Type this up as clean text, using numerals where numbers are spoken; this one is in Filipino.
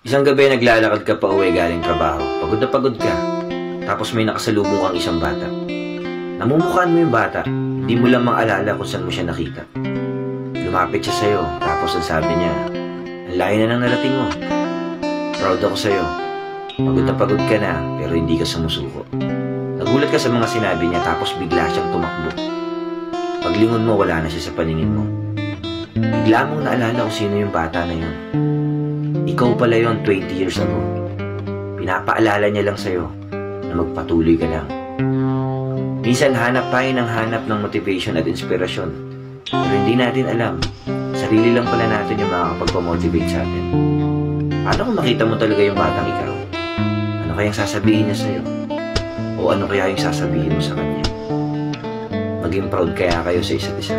Isang gabi naglalakad ka pa uwi galing trabaho. Pagod na pagod ka. Tapos may nakasalubong kang isang bata. Namumukhaan mo yung bata. Hindi mo lang maalala kung saan mo siya nakita. Lumapit siya sa'yo. Tapos ang sabi niya, ang layo na nang narating mo. Proud ako sa'yo. Pagod na pagod ka na, pero hindi ka sumusuko. Nagulat ka sa mga sinabi niya, tapos bigla siyang tumakbo. Paglingon mo, wala na siya sa paningin mo. Bigla mong naalala kung sino yung bata na yun. Ikaw pala yun 20 years ago. Pinapaalala niya lang sa'yo na magpatuloy ka lang. Minsan hanap tayo ng hanap ng motivation at inspirasyon. Pero hindi natin alam, sarili lang pala natin yung makakapagpamotivate sa atin. Paano kung makita mo talaga yung batang ikaw? Ano kayang sasabihin niya sa'yo? O ano kaya yung sasabihin mo sa kanya? Maging proud kaya kayo sa isa't isa.